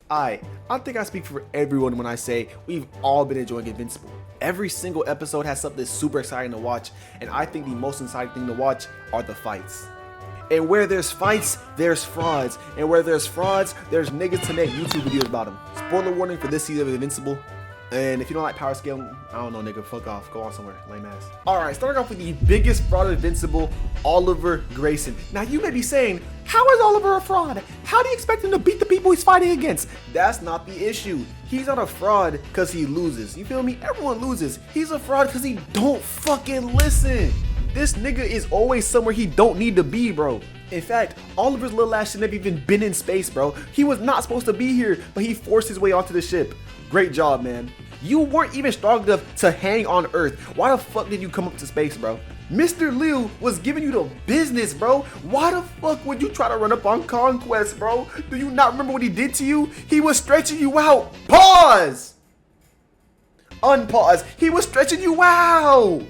I think I speak for everyone when I say we've all been enjoying Invincible. Every single episode has something super exciting to watch, and I think the most exciting thing to watch are the fights. And where there's fights, there's frauds. And where there's frauds, there's niggas to make YouTube videos about them. Spoiler warning for this season of Invincible. And if you don't like power scale, I don't know, nigga, fuck off. Go on somewhere, lame ass. Alright, starting off with the biggest fraud of Invincible, Oliver Grayson. Now you may be saying, how is Oliver a fraud? How do you expect him to beat the people he's fighting against? That's not the issue. He's not a fraud because he loses. You feel me? Everyone loses. He's a fraud because he don't fucking listen. This nigga is always somewhere he don't need to be, bro. In fact, Oliver's little ass should never even been in space, bro. He was not supposed to be here, but he forced his way onto the ship. Great job, man. You weren't even strong enough to hang on Earth. Why the fuck did you come up to space, bro? Mr. Liu was giving you the business, bro. Why the fuck would you try to run up on Conquest, bro? Do you not remember what he did to you? He was stretching you out. Pause! Unpause. He was stretching you out.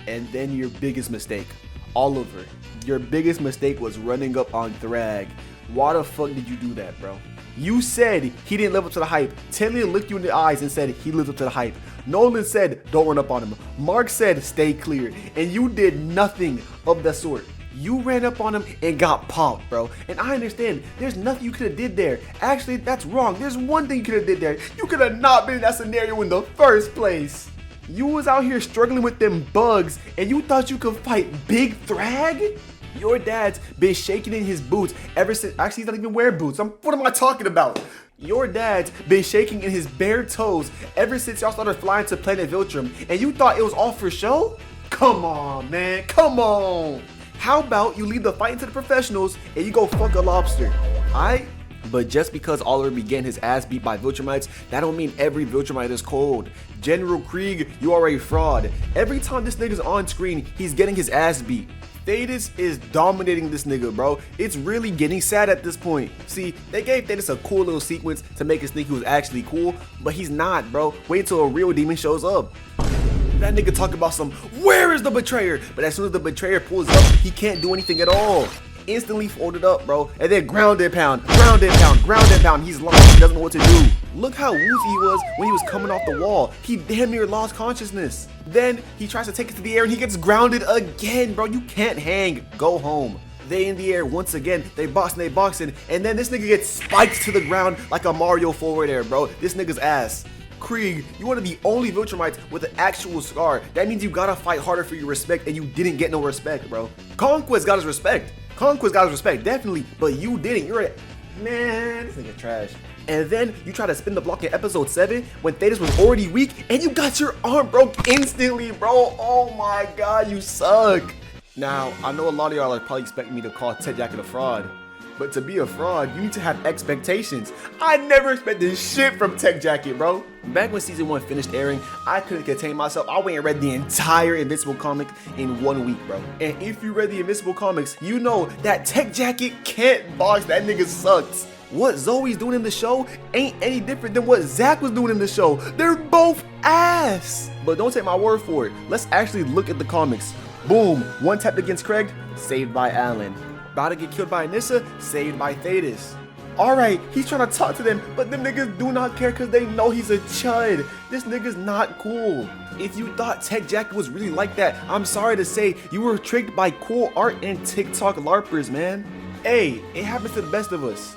And then your biggest mistake, Oliver, your biggest mistake was running up on Thrag. Why the fuck did you do that, bro? You said he didn't live up to the hype. Talia looked you in the eyes and said he lived up to the hype. Nolan said don't run up on him. Mark said stay clear. And you did nothing of the sort. You ran up on him and got popped, bro. And I understand there's nothing you could have did there. Actually, that's wrong. There's one thing you could have did there. You could have not been in that scenario in the first place. You was out here struggling with them bugs and you thought you could fight Big Thrag? Your dad's been shaking in his boots ever since. Actually, he's not even wearing boots. What am I talking about? Your dad's been shaking in his bare toes ever since y'all started flying to planet Viltrum, and you thought it was all for show? Come on, man. Come on. How about you leave the fighting to the professionals and you go fuck a lobster? Alright? But just because Oliver began his ass beat by Viltrumites, that don't mean every Viltrumite is cold. General Krieg, you are a fraud. Every time this nigga's on screen, he's getting his ass beat. Thetus is dominating this nigga, bro. It's really getting sad at this point. See, they gave Thetus a cool little sequence to make us think he was actually cool, but he's not, bro. Wait till a real demon shows up. That nigga talk about some, where is the betrayer? But as soon as the betrayer pulls up, he can't do anything at all. Instantly folded up, bro, and then ground and pound, ground and pound, ground and pound. He's lost, he doesn't know what to do. Look how woozy he was when he was coming off the wall. He damn near lost consciousness. Then he tries to take it to the air and he gets grounded again, bro. You can't hang, go home. They in the air once again, they boxing, and then this nigga gets spiked to the ground like a Mario forward air, bro. This nigga's ass. Krieg, you're one of the only Viltrumites with an actual scar. That means you gotta fight harder for your respect, and you didn't get no respect, bro. Conquest got his respect. Conquest got his respect, definitely, but you didn't. You're a man, this nigga trash. And then you try to spin the block in episode 7 when Thetus was already weak, and you got your arm broke instantly, bro. Oh my god, you suck. Now, I know a lot of y'all are probably expecting me to call Ted Jacket a fraud, but to be a fraud, you need to have expectations. I never expected shit from Tech Jacket, bro. Back when season 1 finished airing, I couldn't contain myself. I went and read the entire Invincible comic in 1 week, bro. And if you read the Invincible comics, you know that Tech Jacket can't box. That nigga sucks. What Zoe's doing in the show ain't any different than what Zach was doing in the show. They're both ass. But don't take my word for it. Let's actually look at the comics. Boom, one tap against Craig, saved by Alan. About to get killed by Anissa, saved by Thetus. Alright, he's trying to talk to them, but them niggas do not care because they know he's a chud. This nigga's not cool. If you thought Tech Jacket was really like that, I'm sorry to say, you were tricked by cool art and TikTok LARPers, man. Hey, it happens to the best of us.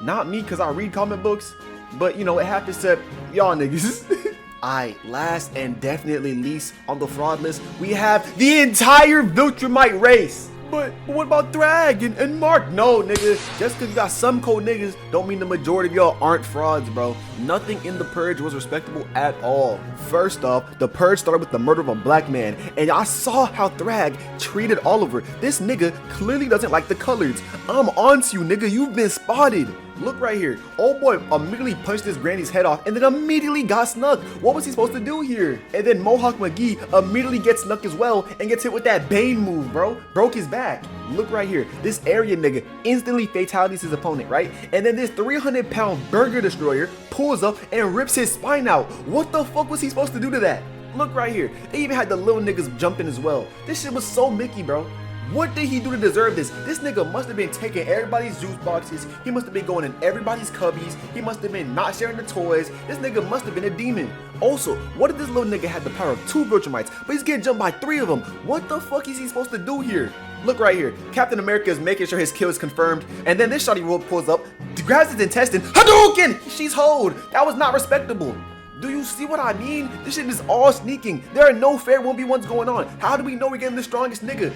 Not me because I read comic books, but you know, it happens to y'all niggas. Alright, last and definitely least on the fraud list, we have the entire Viltrumite race. But what about Thrag and Mark? No, nigga. Just because you got some cold niggas don't mean the majority of y'all aren't frauds, bro. Nothing in the purge was respectable at all. First off, the purge started with the murder of a black man, and I saw how Thrag treated Oliver. This nigga clearly doesn't like the colors. I'm on to you, nigga. You've been spotted. Look right here. Old boy immediately punched his granny's head off and then immediately got snuck. What was he supposed to do here? And then Mohawk McGee immediately gets snuck as well and gets hit with that Bane move, bro. Broke his back. Look right here. This area nigga instantly fatalities his opponent, right? And then this 300-pound burger destroyer pulls up and rips his spine out. What the fuck was he supposed to do to that? Look right here. They even had the little niggas jumping as well. This shit was so Mickey, bro. What did he do to deserve this? This nigga must have been taking everybody's juice boxes. He must have been going in everybody's cubbies. He must have been not sharing the toys. This nigga must have been a demon. Also, what if this little nigga had the power of 2 Viltrumites, but he's getting jumped by 3 of them? What the fuck is he supposed to do here? Look right here. Captain America is making sure his kill is confirmed, and then this shawty rope pulls up, grabs his intestine. Hadouken! She's hold. That was not respectable. Do you see what I mean? This shit is all sneaking. There are no fair 1v1s going on. How do we know we're getting the strongest nigga?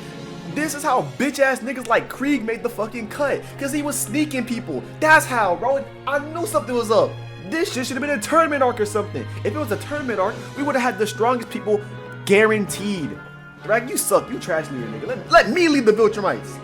This is how bitch ass niggas like Krieg made the fucking cut, cause he was sneaking people. That's how, bro. I knew something was up. This shit should have been a tournament arc or something. If it was a tournament arc, we would have had the strongest people guaranteed. Thrag, you suck. You trash me, nigga. Let me lead the Viltrumites.